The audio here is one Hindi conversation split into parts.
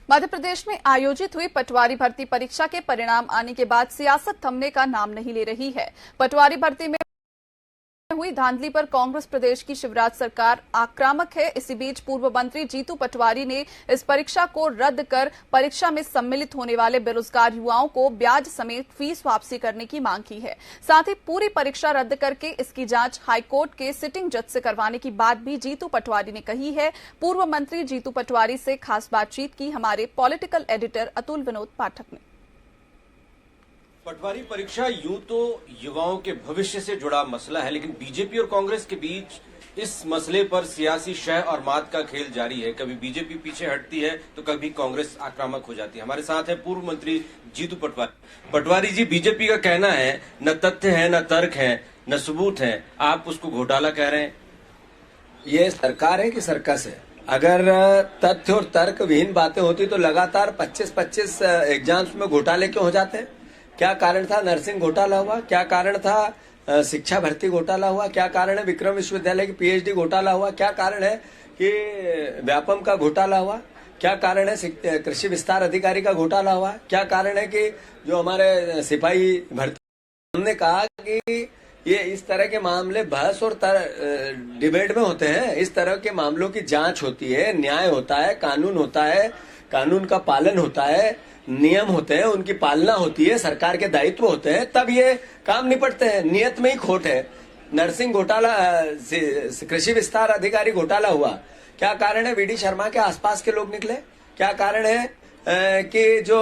मध्य प्रदेश में आयोजित हुई पटवारी भर्ती परीक्षा के परिणाम आने के बाद सियासत थमने का नाम नहीं ले रही है। पटवारी भर्ती में हुई धांधली पर कांग्रेस प्रदेश की शिवराज सरकार आक्रामक है। इसी बीच पूर्व मंत्री जीतू पटवारी ने इस परीक्षा को रद्द कर परीक्षा में सम्मिलित होने वाले बेरोजगार युवाओं को ब्याज समेत फीस वापसी करने की मांग की है। साथ ही पूरी परीक्षा रद्द करके इसकी जांच हाईकोर्ट के सिटिंग जज से करवाने की बात भी जीतू पटवारी ने कही है। पूर्व मंत्री जीतू पटवारी से खास बातचीत की हमारे पॉलिटिकल एडिटर अतुल विनोद पाठक ने। पटवारी परीक्षा यूं तो युवाओं के भविष्य से जुड़ा मसला है, लेकिन बीजेपी और कांग्रेस के बीच इस मसले पर सियासी शह और मात का खेल जारी है। कभी बीजेपी पीछे हटती है तो कभी कांग्रेस आक्रामक हो जाती है। हमारे साथ है पूर्व मंत्री जीतू पटवारी। पटवारी जी, बीजेपी का कहना है न तथ्य है, न तर्क है, न सबूत है, आप उसको घोटाला कह रहे हैं। ये सरकार है कि सर्कस है? अगर तथ्य और तर्क विहीन बातें होती तो लगातार 25-25 एग्जाम्स में घोटाले क्यों हो जाते हैं? क्या कारण था नर्सिंग घोटाला हुआ? क्या कारण था शिक्षा भर्ती घोटाला हुआ? क्या कारण है विक्रम विश्वविद्यालय की पीएचडी घोटाला हुआ? क्या कारण है कि व्यापम का घोटाला हुआ? क्या कारण है कृषि विस्तार अधिकारी का घोटाला हुआ? क्या कारण है कि जो हमारे सिपाही भर्ती, हमने कहा कि ये इस तरह के मामले बहस और डिबेट में होते हैं। इस तरह के मामलों की जांच होती है, न्याय होता है, कानून होता है, कानून का पालन होता है, नियम होते हैं, उनकी पालना होती है, सरकार के दायित्व होते हैं, तब ये काम निपटते हैं। नियत में ही खोट है। नर्सिंग घोटाला, कृषि विस्तार अधिकारी घोटाला हुआ, क्या कारण है? वीडी शर्मा के आसपास के लोग निकले। क्या कारण है कि जो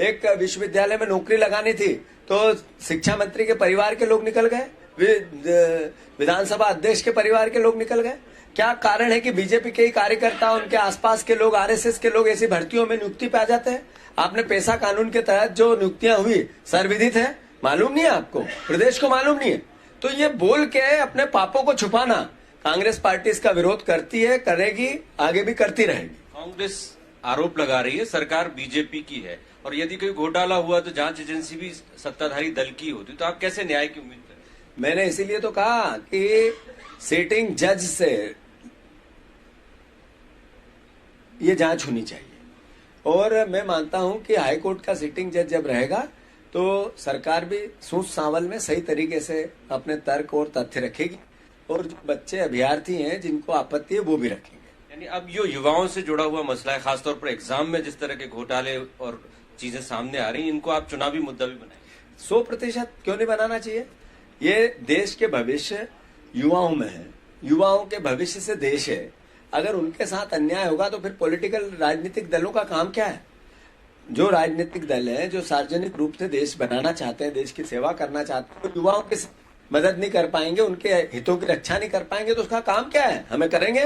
एक विश्वविद्यालय में नौकरी लगानी थी तो शिक्षा मंत्री के परिवार के लोग निकल गए, विधानसभा अध्यक्ष के परिवार के लोग निकल गए। क्या कारण है कि बीजेपी के ही कार्यकर्ता, उनके आसपास के लोग, आरएसएस के लोग ऐसी भर्तियों में नियुक्ति पे आ जाते हैं? आपने पैसा कानून के तहत जो नियुक्तियां हुई सर्वविदित है, मालूम नहीं है आपको? प्रदेश को मालूम नहीं है? तो ये बोल के अपने पापों को छुपाना कांग्रेस पार्टी इसका विरोध करती है, करेगी, आगे भी करती रहेगी। कांग्रेस आरोप लगा रही है सरकार बीजेपी की है, और यदि कोई घोटाला हुआ तो जांच एजेंसी भी सत्ताधारी दल की होती, तो आप कैसे न्याय की उम्मीद करें? मैंने इसीलिए तो कहा कि सिटिंग जज से ये जांच होनी चाहिए, और मैं मानता हूं कि हाईकोर्ट का सिटिंग जज जब रहेगा तो सरकार भी सूझ सांवल में सही तरीके से अपने तर्क और तथ्य रखेगी, और जो बच्चे अभ्यर्थी हैं जिनको आपत्ति है वो भी रखेंगे। यानी अब जो युवाओं से जुड़ा हुआ मसला है, खासतौर पर एग्जाम में जिस तरह के घोटाले और चीजें सामने आ रही हैं, इनको आप चुनावी मुद्दा भी बनाएंगे? 100% क्यों नहीं बनाना चाहिए? ये देश के भविष्य युवाओं में है, युवाओं के भविष्य से देश है। अगर उनके साथ अन्याय होगा तो फिर पॉलिटिकल राजनीतिक दलों का काम क्या है? जो राजनीतिक दल हैं, जो सार्वजनिक रूप से देश बनाना चाहते हैं, देश की सेवा करना चाहते हैं, तो युवाओं की मदद नहीं कर पाएंगे, उनके हितों की रक्षा नहीं कर पाएंगे, तो उसका काम क्या है? हमें करेंगे,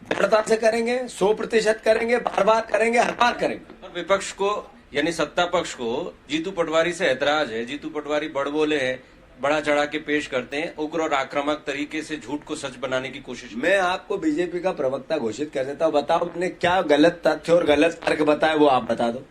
दृढ़ता से करेंगे, 100% करेंगे, बार बार करेंगे, हर बार करेंगे। और विपक्ष को यानी सत्ता पक्ष को जीतू पटवारी से ऐतराज है। जीतू पटवारी बड़बोले हैं, बड़ा चढ़ा के पेश करते हैं, उग्र और आक्रामक तरीके से झूठ को सच बनाने की कोशिश। मैं आपको बीजेपी का प्रवक्ता घोषित कर देता हूँ। बताओ आपने क्या गलत तथ्य और गलत तर्क बताया, वो आप बता दो।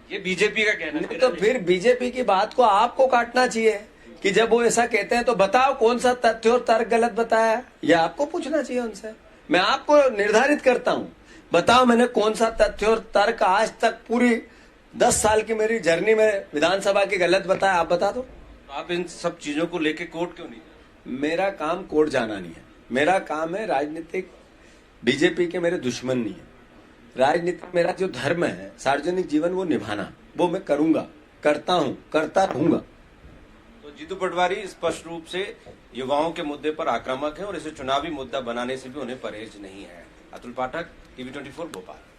ये बीजेपी का कहना है। तो फिर बीजेपी की बात को आपको काटना चाहिए कि जब वो ऐसा कहते हैं तो बताओ कौन सा तथ्य और तर्क गलत बताया, यह आपको पूछना चाहिए उनसे। मैं आपको निर्धारित करता हूँ, बताओ मैंने कौन सा तथ्य और तर्क आज तक पूरी 10 साल की मेरी जर्नी में विधानसभा की गलत बताया, आप बता दो। आप इन सब चीजों को लेके कोर्ट क्यों नहीं? मेरा काम कोर्ट जाना नहीं है, मेरा काम है राजनीतिक, बीजेपी के मेरे दुश्मन नहीं है। राजनीतिक मेरा जो धर्म है, सार्वजनिक जीवन, वो निभाना, वो मैं करूंगा, करता हूं, करता रहूंगा। तो जीतू पटवारी स्पष्ट रूप से युवाओं के मुद्दे पर आक्रामक है और इसे चुनावी मुद्दा बनाने से भी उन्हें परहेज नहीं है। अतुल पाठक, TV24 भोपाल।